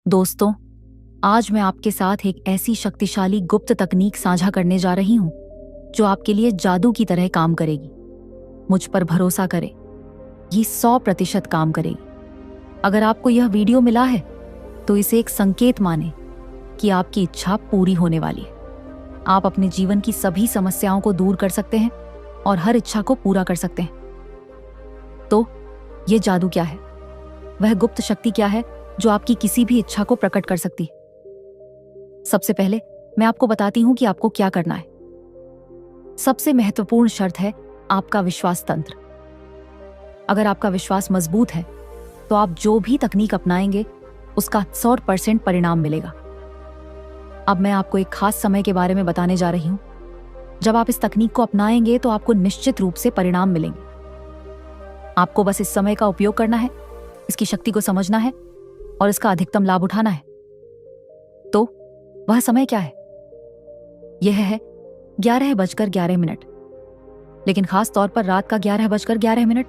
दोस्तों, आज मैं आपके साथ एक ऐसी शक्तिशाली गुप्त तकनीक साझा करने जा रही हूं जो आपके लिए जादू की तरह काम करेगी। मुझ पर भरोसा करें, ये 100% काम करेगी। अगर आपको यह वीडियो मिला है तो इसे एक संकेत माने कि आपकी इच्छा पूरी होने वाली है। आप अपने जीवन की सभी समस्याओं को दूर कर सकते हैं और हर इच्छा को पूरा कर सकते हैं। तो ये जादू क्या है? वह गुप्त शक्ति क्या है जो आपकी किसी भी इच्छा को प्रकट कर सकती है? सबसे पहले मैं आपको बताती हूं कि आपको क्या करना है। सबसे महत्वपूर्ण शर्त है आपका विश्वास तंत्र। अगर आपका विश्वास मजबूत है तो आप जो भी तकनीक अपनाएंगे उसका 100% परिणाम मिलेगा। अब मैं आपको एक खास समय के बारे में बताने जा रही हूं। जब आप इस तकनीक को अपनाएंगे तो आपको निश्चित रूप से परिणाम मिलेंगे। आपको बस इस समय का उपयोग करना है, इसकी शक्ति को समझना है और इसका अधिकतम लाभ उठाना है। तो वह समय क्या है? यह है 11:11। लेकिन खास तौर पर रात का 11:11।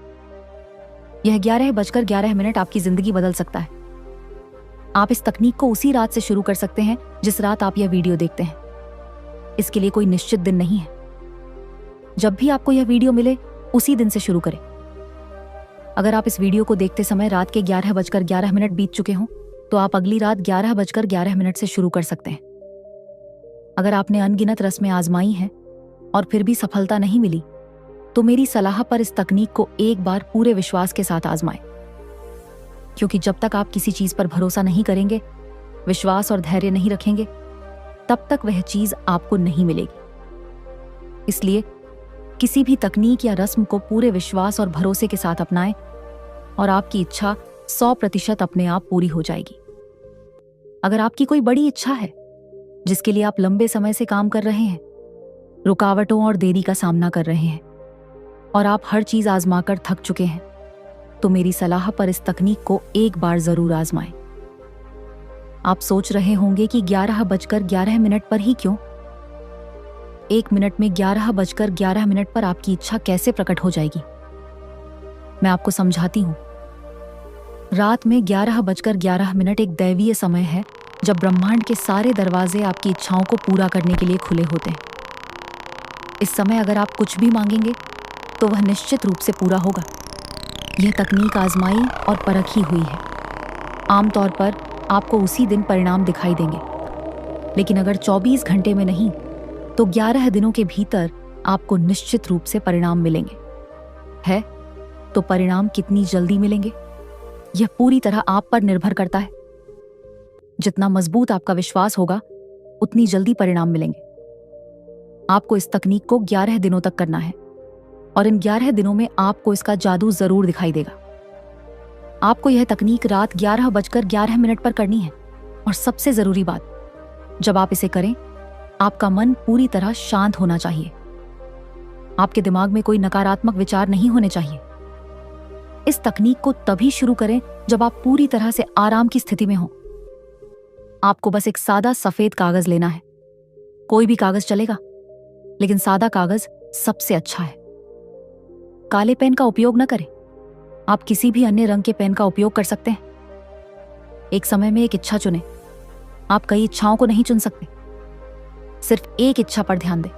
यह 11:11 आपकी जिंदगी बदल सकता है। आप इस तकनीक को उसी रात से शुरू कर सकते हैं जिस रात आप यह वीडियो देखते हैं। इसके लिए कोई निश्चित दिन नहीं है। जब भी आपको यह वीडियो मिले उसी दिन से शुरू करें। अगर आप इस वीडियो को देखते समय रात के 11:11 बीत चुके हों तो आप अगली रात 11:11 से शुरू कर सकते हैं। अगर आपने अनगिनत रस्में आजमाई हैं और फिर भी सफलता नहीं मिली तो मेरी सलाह पर इस तकनीक को एक बार पूरे विश्वास के साथ आजमाएं। क्योंकि जब तक आप किसी चीज पर भरोसा नहीं करेंगे, विश्वास और धैर्य नहीं रखेंगे, तब तक वह चीज आपको नहीं मिलेगी। इसलिए किसी भी तकनीक या रस्म को पूरे विश्वास और भरोसे के साथ अपनाएं और आपकी इच्छा 100% अपने आप पूरी हो जाएगी। अगर आपकी कोई बड़ी इच्छा है जिसके लिए आप लंबे समय से काम कर रहे हैं, रुकावटों और देरी का सामना कर रहे हैं और आप हर चीज आजमाकर थक चुके हैं, तो मेरी सलाह पर इस तकनीक को एक बार जरूर आजमाएं। आप सोच रहे होंगे कि 11:11 पर ही क्यों? 1 मिनट में 11:11 पर आपकी इच्छा कैसे प्रकट हो जाएगी? मैं आपको समझाती हूं। रात में 11:11 एक दैवीय समय है जब ब्रह्मांड के सारे दरवाजे आपकी इच्छाओं को पूरा करने के लिए खुले होते हैं। इस समय अगर आप कुछ भी मांगेंगे तो वह निश्चित रूप से पूरा होगा। यह तकनीक आजमाई और परखी हुई है। आमतौर पर आपको उसी दिन परिणाम दिखाई देंगे, लेकिन अगर 24 घंटे में नहीं तो 11 दिनों के भीतर आपको निश्चित रूप से परिणाम मिलेंगे। है तो परिणाम कितनी जल्दी मिलेंगे यह पूरी तरह आप पर निर्भर करता है। जितना मजबूत आपका विश्वास होगा उतनी जल्दी परिणाम मिलेंगे। आपको इस तकनीक को 11 दिनों तक करना है और इन 11 दिनों में आपको इसका जादू जरूर दिखाई देगा। आपको यह तकनीक रात 11:11 पर करनी है और सबसे जरूरी बात, जब आप इसे करें आपका मन पूरी तरह शांत होना चाहिए। आपके दिमाग में कोई नकारात्मक विचार नहीं होने चाहिए। इस तकनीक को तभी शुरू करें जब आप पूरी तरह से आराम की स्थिति में हो। आपको बस एक सादा सफेद कागज लेना है। कोई भी कागज चलेगा, लेकिन सादा कागज सबसे अच्छा है। काले पेन का उपयोग न करें। आप किसी भी अन्य रंग के पेन का उपयोग कर सकते हैं। एक समय में एक इच्छा चुनें। आप कई इच्छाओं को नहीं चुन सकते। सिर्फ एक इच्छा पर ध्यान दें,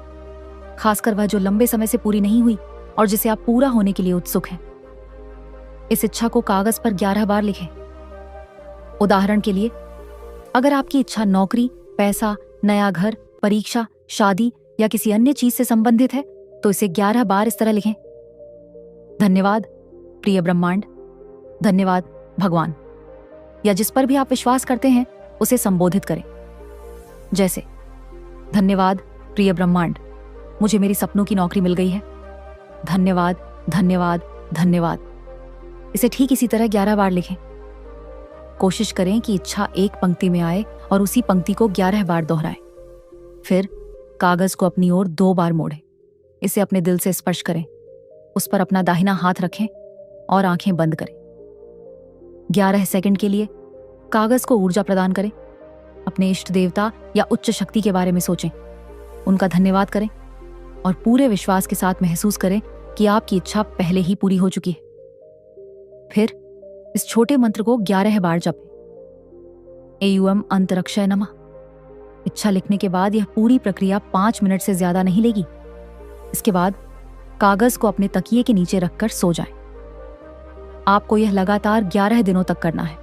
खासकर वह जो लंबे समय से पूरी नहीं हुई और जिसे आप पूरा होने के लिए उत्सुक हैं। इस इच्छा को कागज पर 11 बार लिखें। उदाहरण के लिए, अगर आपकी इच्छा नौकरी, पैसा, नया घर, परीक्षा, शादी या किसी अन्य चीज से संबंधित है तो इसे 11 बार इस तरह लिखें। धन्यवाद प्रिय ब्रह्मांड, धन्यवाद भगवान, या जिस पर भी आप विश्वास करते हैं उसे संबोधित करें। जैसे, धन्यवाद प्रिय ब्रह्मांड, मुझे मेरी सपनों की नौकरी मिल गई है। धन्यवाद धन्यवाद धन्यवाद। इसे ठीक इसी तरह 11 बार लिखें। कोशिश करें कि इच्छा एक पंक्ति में आए और उसी पंक्ति को 11 बार दोहराएं। फिर कागज को अपनी ओर 2 बार मोड़ें। इसे अपने दिल से स्पर्श करें। उस पर अपना दाहिना हाथ रखें और आंखें बंद करें। 11 सेकंड के लिए कागज को ऊर्जा प्रदान करें। अपने इष्ट देवता या उच्च शक्ति के बारे में सोचें, उनका धन्यवाद करें और पूरे विश्वास के साथ महसूस करें कि आपकी इच्छा पहले ही पूरी हो चुकी है। फिर इस छोटे मंत्र को 11 बार जपें। एयूएम अंतरिक्षय नमः। इच्छा लिखने के बाद यह पूरी प्रक्रिया 5 मिनट से ज्यादा नहीं लेगी। इसके बाद कागज को अपने तकिए के नीचे रखकर सो जाएं। आपको यह लगातार 11 दिनों तक करना है।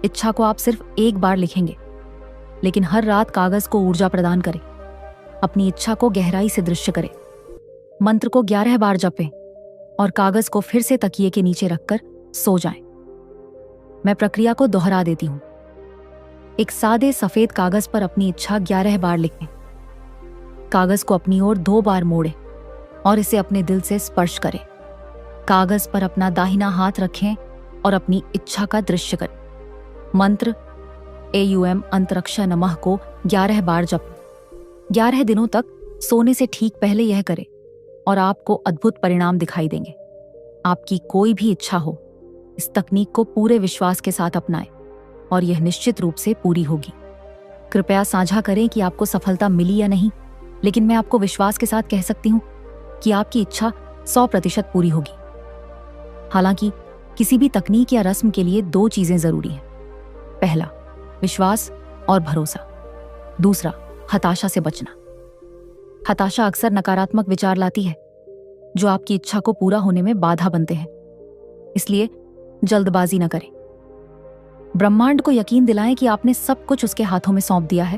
इच्छा को आप सिर्फ एक बार लिखेंगे, लेकिन हर रात कागज को ऊर्जा प्रदान करें। अपनी इच्छा को गहराई से दृश्य करें। मंत्र को 11 बार जपें और कागज को फिर से तकिए के नीचे रखकर सो जाएं। मैं प्रक्रिया को दोहरा देती हूं। एक सादे सफेद कागज पर अपनी इच्छा 11 बार लिखें। कागज को अपनी ओर 2 बार मोड़ें और इसे अपने दिल से स्पर्श करें। कागज पर अपना दाहिना हाथ रखें और अपनी इच्छा का दृश्य करें। मंत्र एयूएम अंतरिक्षय नमः को 11 बार जपें। 11 दिनों तक सोने से ठीक पहले यह करें और आपको अद्भुत परिणाम दिखाई देंगे। आपकी कोई भी इच्छा हो, इस तकनीक को पूरे विश्वास के साथ अपनाएं और यह निश्चित रूप से पूरी होगी। कृपया साझा करें कि आपको सफलता मिली या नहीं, लेकिन मैं आपको विश्वास के साथ कह सकती हूं कि आपकी इच्छा 100% पूरी होगी। हालांकि किसी भी तकनीक या रस्म के लिए 2 चीजें जरूरी हैं। पहला, विश्वास और भरोसा। दूसरा, हताशा से बचना। हताशा अक्सर नकारात्मक विचार लाती है जो आपकी इच्छा को पूरा होने में बाधा बनते हैं। इसलिए जल्दबाजी न करें। ब्रह्मांड को यकीन दिलाएं कि आपने सब कुछ उसके हाथों में सौंप दिया है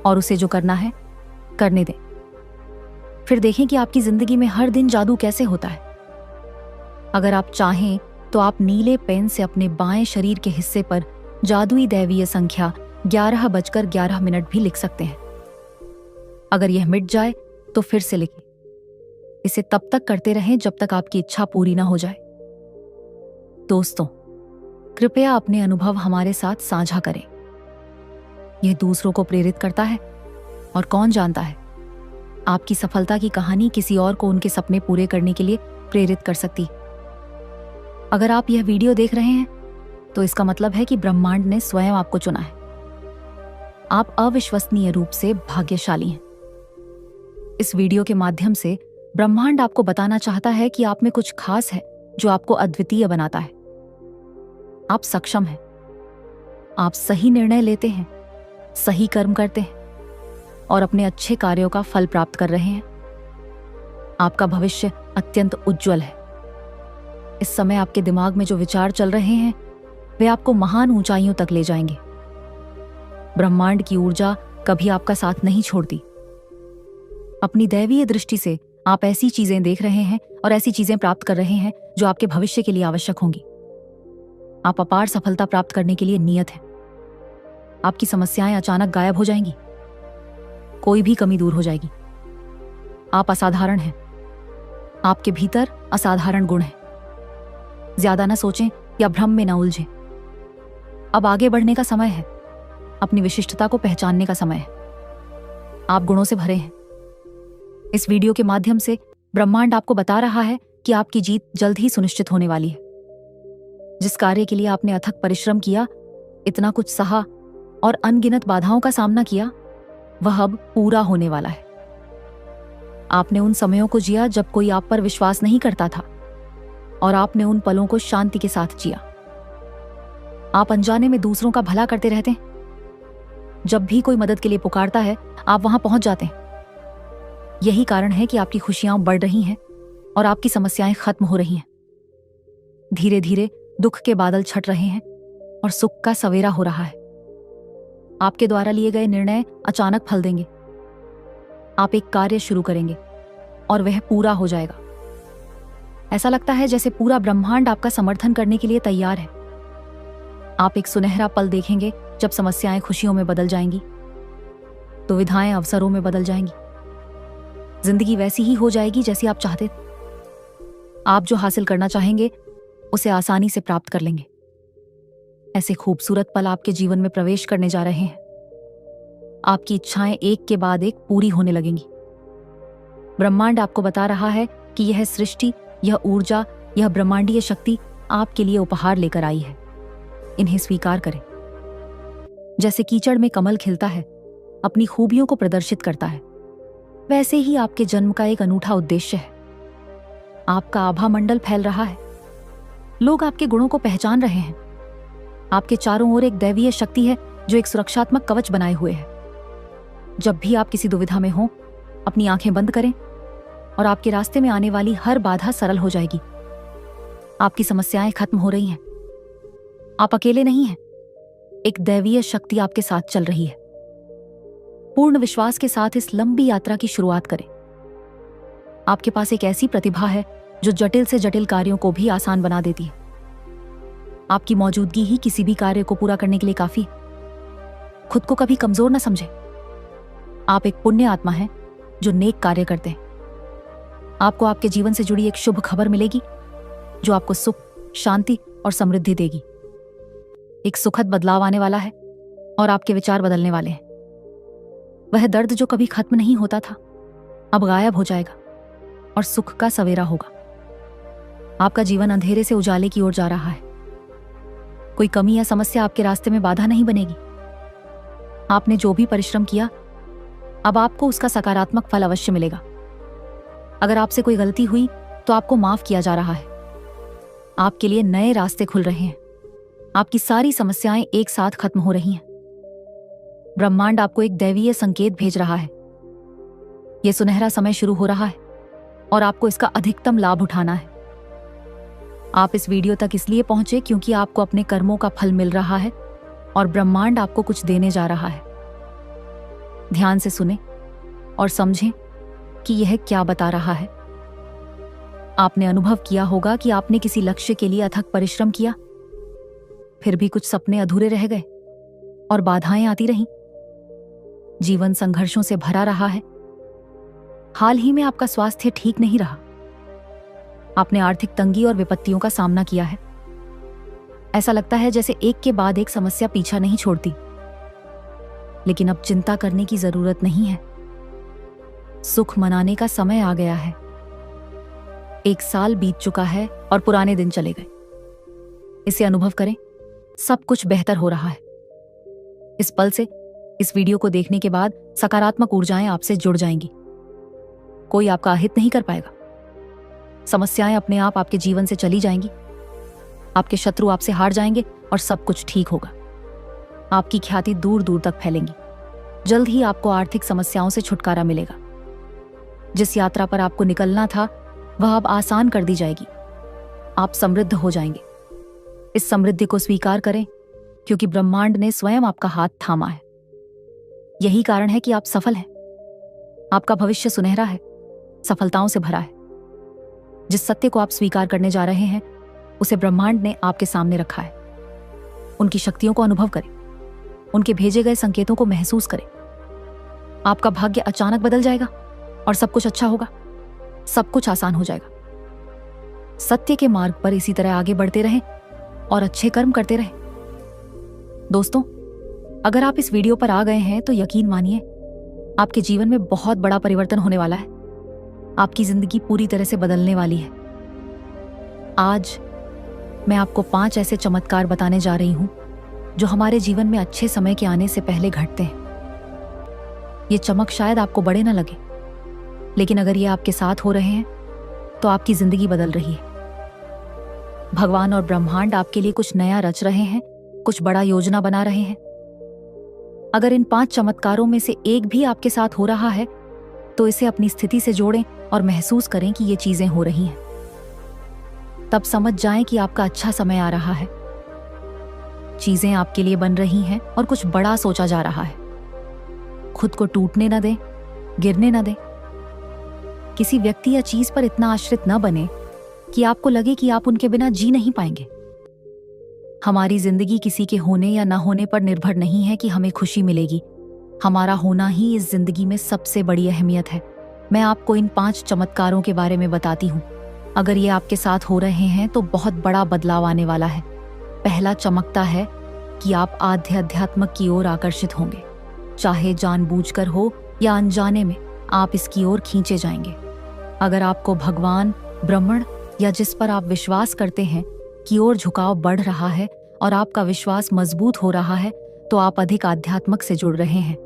और उसे जो करना है करने दें। फिर देखें कि आपकी जिंदगी में हर दिन जादू कैसे होता है। अगर आप चाहें तो आप नीले पेन से अपने बाएं शरीर के हिस्से पर जादुई दैवीय संख्या 11:11 भी लिख सकते हैं। अगर यह मिट जाए तो फिर से लिखें। इसे तब तक करते रहें जब तक आपकी इच्छा पूरी ना हो जाए। दोस्तों, कृपया अपने अनुभव हमारे साथ साझा करें। यह दूसरों को प्रेरित करता है और कौन जानता है, आपकी सफलता की कहानी किसी और को उनके सपने पूरे करने के लिए प्रेरित कर सकती है। अगर आप यह वीडियो देख रहे हैं तो इसका मतलब है कि ब्रह्मांड ने स्वयं आपको चुना है। आप अविश्वसनीय रूप से भाग्यशाली हैं। इस वीडियो के माध्यम से ब्रह्मांड आपको बताना चाहता है कि आप में कुछ खास है जो आपको अद्वितीय बनाता है। आप सक्षम हैं। आप सही निर्णय लेते हैं, सही कर्म करते हैं और अपने अच्छे कार्यों का फल प्राप्त कर रहे हैं। आपका भविष्य अत्यंत उज्जवल है। इस समय आपके दिमाग में जो विचार चल रहे हैं वे आपको महान ऊंचाइयों तक ले जाएंगे। ब्रह्मांड की ऊर्जा कभी आपका साथ नहीं छोड़ती। अपनी दैवीय दृष्टि से आप ऐसी चीजें देख रहे हैं और ऐसी चीजें प्राप्त कर रहे हैं जो आपके भविष्य के लिए आवश्यक होंगी। आप अपार सफलता प्राप्त करने के लिए नियत हैं। आपकी समस्याएं अचानक गायब हो जाएंगी। कोई भी कमी दूर हो जाएगी। आप असाधारण हैं। आपके भीतर असाधारण गुण हैं। ज्यादा न सोचें या भ्रम में न उलझें। अब आगे बढ़ने का समय है। अपनी विशिष्टता को पहचानने का समय है। आप गुणों से भरे हैं। इस वीडियो के माध्यम से ब्रह्मांड आपको बता रहा है कि आपकी जीत जल्द ही सुनिश्चित होने वाली है। जिस कार्य के लिए आपने अथक परिश्रम किया, इतना कुछ सहा और अनगिनत बाधाओं का सामना किया, वह अब पूरा होने वाला है। आपने उन समयों को जिया जब कोई आप पर विश्वास नहीं करता था और आपने उन पलों को शांति के साथ जिया। आप अनजाने में दूसरों का भला करते रहते हैं। जब भी कोई मदद के लिए पुकारता है, आप वहां पहुंच जाते हैं। यही कारण है कि आपकी खुशियां बढ़ रही हैं और आपकी समस्याएं खत्म हो रही हैं। धीरे धीरे दुख के बादल छट रहे हैं और सुख का सवेरा हो रहा है। आपके द्वारा लिए गए निर्णय अचानक फल देंगे। आप एक कार्य शुरू करेंगे और वह पूरा हो जाएगा। ऐसा लगता है जैसे पूरा ब्रह्मांड आपका समर्थन करने के लिए तैयार है। आप एक सुनहरा पल देखेंगे जब समस्याएं खुशियों में बदल जाएंगी, दुविधाएं अवसरों में बदल जाएंगी। जिंदगी वैसी ही हो जाएगी जैसी आप चाहते थे। आप जो हासिल करना चाहेंगे उसे आसानी से प्राप्त कर लेंगे। ऐसे खूबसूरत पल आपके जीवन में प्रवेश करने जा रहे हैं। आपकी इच्छाएं एक के बाद एक पूरी होने लगेंगी। ब्रह्मांड आपको बता रहा है कि यह सृष्टि, यह ऊर्जा, यह ब्रह्मांडीय शक्ति आपके लिए उपहार लेकर आई है। इन्हें स्वीकार करें। जैसे कीचड़ में कमल खिलता है, अपनी खूबियों को प्रदर्शित करता है, वैसे ही आपके जन्म का एक अनूठा उद्देश्य है। आपका आभा मंडल फैल रहा है। लोग आपके गुणों को पहचान रहे हैं। आपके चारों ओर एक दैवीय शक्ति है जो एक सुरक्षात्मक कवच बनाए हुए है। जब भी आप किसी दुविधा में हो, अपनी आंखें बंद करें और आपके रास्ते में आने वाली हर बाधा सरल हो जाएगी। आपकी समस्याएं खत्म हो रही हैं। आप अकेले नहीं हैं। एक दैवीय शक्ति आपके साथ चल रही है। पूर्ण विश्वास के साथ इस लंबी यात्रा की शुरुआत करें। आपके पास एक ऐसी प्रतिभा है जो जटिल से जटिल कार्यों को भी आसान बना देती है। आपकी मौजूदगी ही किसी भी कार्य को पूरा करने के लिए काफी है। खुद को कभी कमजोर न समझें। आप एक पुण्य आत्मा हैं जो नेक कार्य करते हैं। आपको आपके जीवन से जुड़ी एक शुभ खबर मिलेगी जो आपको सुख, शांति और समृद्धि देगी। एक सुखद बदलाव आने वाला है और आपके विचार बदलने वाले हैं। वह दर्द जो कभी खत्म नहीं होता था अब गायब हो जाएगा और सुख का सवेरा होगा। आपका जीवन अंधेरे से उजाले की ओर जा रहा है। कोई कमी या समस्या आपके रास्ते में बाधा नहीं बनेगी। आपने जो भी परिश्रम किया, अब आपको उसका सकारात्मक फल अवश्य मिलेगा। अगर आपसे कोई गलती हुई तो आपको माफ किया जा रहा है। आपके लिए नए रास्ते खुल रहे हैं। आपकी सारी समस्याएं एक साथ खत्म हो रही हैं। ब्रह्मांड आपको एक दैवीय संकेत भेज रहा है। यह सुनहरा समय शुरू हो रहा है और आपको इसका अधिकतम लाभ उठाना है। आप इस वीडियो तक इसलिए पहुंचे क्योंकि आपको अपने कर्मों का फल मिल रहा है और ब्रह्मांड आपको कुछ देने जा रहा है। ध्यान से सुने और समझें कि यह क्या बता रहा है। आपने अनुभव किया होगा कि आपने किसी लक्ष्य के लिए अथक परिश्रम किया, फिर भी कुछ सपने अधूरे रह गए और बाधाएं आती रहीं। जीवन संघर्षों से भरा रहा है। हाल ही में आपका स्वास्थ्य ठीक नहीं रहा। आपने आर्थिक तंगी और विपत्तियों का सामना किया है। ऐसा लगता है जैसे एक के बाद एक समस्या पीछा नहीं छोड़ती। लेकिन अब चिंता करने की जरूरत नहीं है। सुख मनाने का समय आ गया है। 1 साल बीत चुका है और पुराने दिन चले गए। इसे अनुभव करें। सब कुछ बेहतर हो रहा है। इस पल से, इस वीडियो को देखने के बाद सकारात्मक ऊर्जाएं आपसे जुड़ जाएंगी। कोई आपका अहित नहीं कर पाएगा। समस्याएं अपने आप आपके जीवन से चली जाएंगी। आपके शत्रु आपसे हार जाएंगे और सब कुछ ठीक होगा। आपकी ख्याति दूर दूर तक फैलेंगी। जल्द ही आपको आर्थिक समस्याओं से छुटकारा मिलेगा। जिस यात्रा पर आपको निकलना था वह अब आसान कर दी जाएगी। आप समृद्ध हो जाएंगे। इस समृद्धि को स्वीकार करें क्योंकि ब्रह्मांड ने स्वयं आपका हाथ थामा है। यही कारण है कि आप सफल हैं। आपका भविष्य सुनहरा है, सफलताओं से भरा है। जिस सत्य को आप स्वीकार करने जा रहे हैं उसे ब्रह्मांड ने आपके सामने रखा है। उनकी शक्तियों को अनुभव करें। उनके भेजे गए संकेतों को महसूस करें। आपका भाग्य अचानक बदल जाएगा और सब कुछ अच्छा होगा। सब कुछ आसान हो जाएगा। सत्य के मार्ग पर इसी तरह आगे बढ़ते रहें और अच्छे कर्म करते रहें। दोस्तों, अगर आप इस वीडियो पर आ गए हैं तो यकीन मानिए आपके जीवन में बहुत बड़ा परिवर्तन होने वाला है। आपकी जिंदगी पूरी तरह से बदलने वाली है। आज मैं आपको 5 ऐसे चमत्कार बताने जा रही हूं जो हमारे जीवन में अच्छे समय के आने से पहले घटते हैं। ये चमक शायद आपको बड़े न लगे, लेकिन अगर ये आपके साथ हो रहे हैं तो आपकी जिंदगी बदल रही है। भगवान और ब्रह्मांड आपके लिए कुछ नया रच रहे हैं, कुछ बड़ा योजना बना रहे हैं। अगर इन 5 चमत्कारों में से एक भी आपके साथ हो रहा है तो इसे अपनी स्थिति से जोड़ें और महसूस करें कि ये चीजें हो रही हैं। तब समझ जाएं कि आपका अच्छा समय आ रहा है। चीजें आपके लिए बन रही हैं और कुछ बड़ा सोचा जा रहा है। खुद को टूटने न दें, गिरने न दें। किसी व्यक्ति या चीज पर इतना आश्रित न बने कि आपको लगे कि आप उनके बिना जी नहीं पाएंगे। हमारी जिंदगी किसी के होने या न होने पर निर्भर नहीं है कि हमें खुशी मिलेगी। हमारा होना ही इस जिंदगी में सबसे बड़ी अहमियत है। मैं आपको इन 5 चमत्कारों के बारे में बताती हूँ। अगर ये आपके साथ हो रहे हैं तो बहुत बड़ा बदलाव आने वाला है। पहला चमकता है कि आप आध्यात्म की ओर आकर्षित होंगे। चाहे जानबूझकर हो या अनजाने में, आप इसकी ओर खींचे जाएंगे। अगर आपको भगवान, ब्रह्मांड या जिस पर आप विश्वास करते हैं की ओर झुकाव बढ़ रहा है और आपका विश्वास मजबूत हो रहा है तो आप अधिक आध्यात्मक से जुड़ रहे हैं।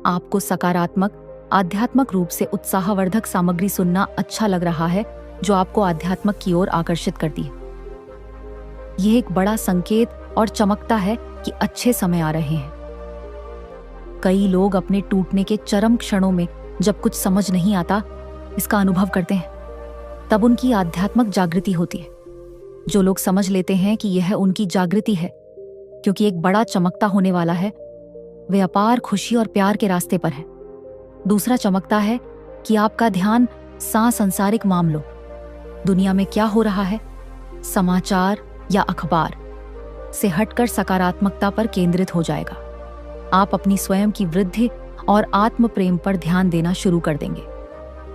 आपको सकारात्मक, आध्यात्मक रूप से उत्साहवर्धक सामग्री सुनना अच्छा लग रहा है जो आपको आध्यात्मक की ओर आकर्षित करती है। यह एक बड़ा संकेत और चमकता है कि अच्छे समय आ रहे हैं। कई लोग अपने टूटने के चरम क्षणों में जब कुछ समझ नहीं आता इसका अनुभव करते हैं, तब उनकी आध्यात्मिक जागृति होती है। जो लोग समझ लेते हैं कि यह उनकी जागृति है क्योंकि एक बड़ा चमकता होने वाला है, वे अपार खुशी और प्यार के रास्ते पर हैं। दूसरा चमकता है कि आपका ध्यान सांसारिक मामलों, दुनिया में क्या हो रहा है, समाचार या अखबार से हटकर सकारात्मकता पर केंद्रित हो जाएगा। आप अपनी स्वयं की वृद्धि और आत्म प्रेम पर ध्यान देना शुरू कर देंगे।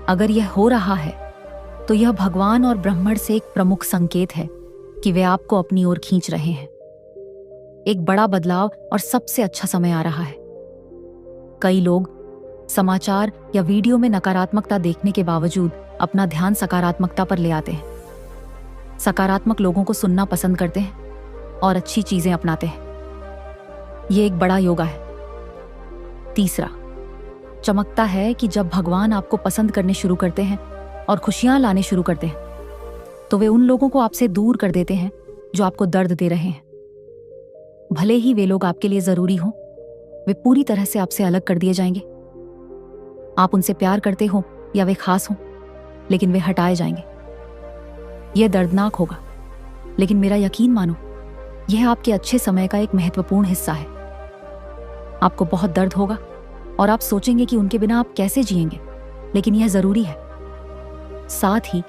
अगर यह हो रहा है तो यह भगवान और ब्रह्मांड से एक प्रमुख संकेत है कि वे आपको अपनी ओर खींच रहे हैं। एक बड़ा बदलाव और सबसे अच्छा समय आ रहा है। कई लोग समाचार या वीडियो में नकारात्मकता देखने के बावजूद अपना ध्यान सकारात्मकता पर ले आते हैं। सकारात्मक लोगों को सुनना पसंद करते हैं और अच्छी चीजें अपनाते हैं। यह एक बड़ा योगा है। तीसरा चमकता है कि जब भगवान आपको पसंद करने शुरू करते हैं और खुशियां लाने शुरू करते हैं, तो वे उन लोगों को आपसे दूर कर देते हैं जो आपको दर्द दे रहे हैं। भले ही वे लोग आपके लिए जरूरी हों, वे पूरी तरह से आपसे अलग कर दिए जाएंगे। आप उनसे प्यार करते हो या वे खास हों, लेकिन वे हटाए जाएंगे। यह दर्दनाक होगा, लेकिन मेरा यकीन मानो, यह आपके अच्छे समय का एक महत्वपूर्ण हिस्सा है। आपको बहुत दर्द होगा और आप सोचेंगे कि उनके बिना आप कैसे जिएंगे, लेकिन यह जरूरी है। साथ ही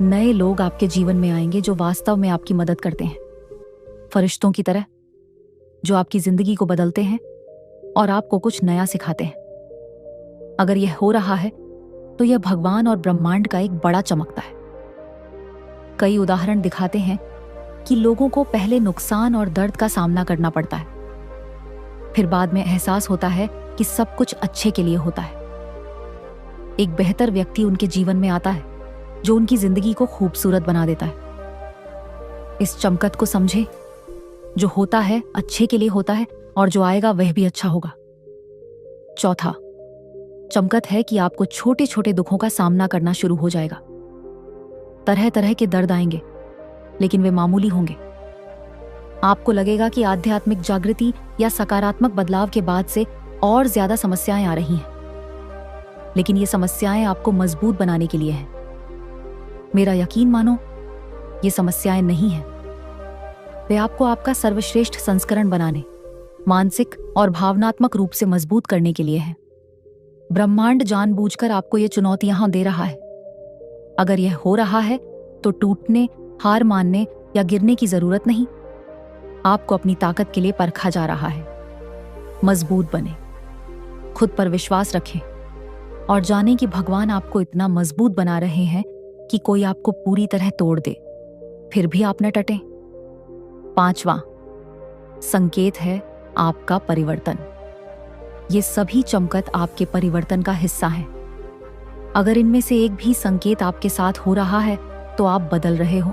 नए लोग आपके जीवन में आएंगे जो वास्तव में आपकी मदद करते हैं, फरिश्तों की तरह, जो आपकी जिंदगी को बदलते हैं और आपको कुछ नया सिखाते हैं। अगर यह हो रहा है तो यह भगवान और ब्रह्मांड का एक बड़ा चमकता है। कई उदाहरण दिखाते हैं कि लोगों को पहले नुकसान और दर्द का सामना करना पड़ता है, फिर बाद में एहसास होता है कि सब कुछ अच्छे के लिए होता है। एक बेहतर व्यक्ति उनके जीवन में आता है जो उनकी जिंदगी को खूबसूरत बना देता है। इस चमकत को समझे, जो होता है अच्छे के लिए होता है और जो आएगा वह भी अच्छा होगा। चौथा चमकत है कि आपको छोटे छोटे दुखों का सामना करना शुरू हो जाएगा। तरह तरह के दर्द आएंगे, लेकिन वे मामूली होंगे। आपको लगेगा कि आध्यात्मिक जागृति या सकारात्मक बदलाव के बाद से और ज्यादा समस्याएं आ रही हैं, लेकिन ये समस्याएं आपको मजबूत बनाने के लिए हैं। मेरा यकीन मानो, ये समस्याएं नहीं हैं। वे आपको आपका सर्वश्रेष्ठ संस्करण बनाने, मानसिक और भावनात्मक रूप से मजबूत करने के लिए हैं। ब्रह्मांड जानबूझकर आपको ये चुनौतियां दे रहा है। अगर यह हो रहा है तो टूटने, हार मानने या गिरने की जरूरत नहीं। आपको अपनी ताकत के लिए परखा जा रहा है। मजबूत बने, खुद पर विश्वास रखें और जानें कि भगवान आपको इतना मजबूत बना रहे हैं कि कोई आपको पूरी तरह तोड़ दे, फिर भी आप न टटें। पांचवां संकेत है आपका परिवर्तन। ये सभी चमकत आपके परिवर्तन का हिस्सा है। अगर इनमें से एक भी संकेत आपके साथ हो रहा है तो आप बदल रहे हो।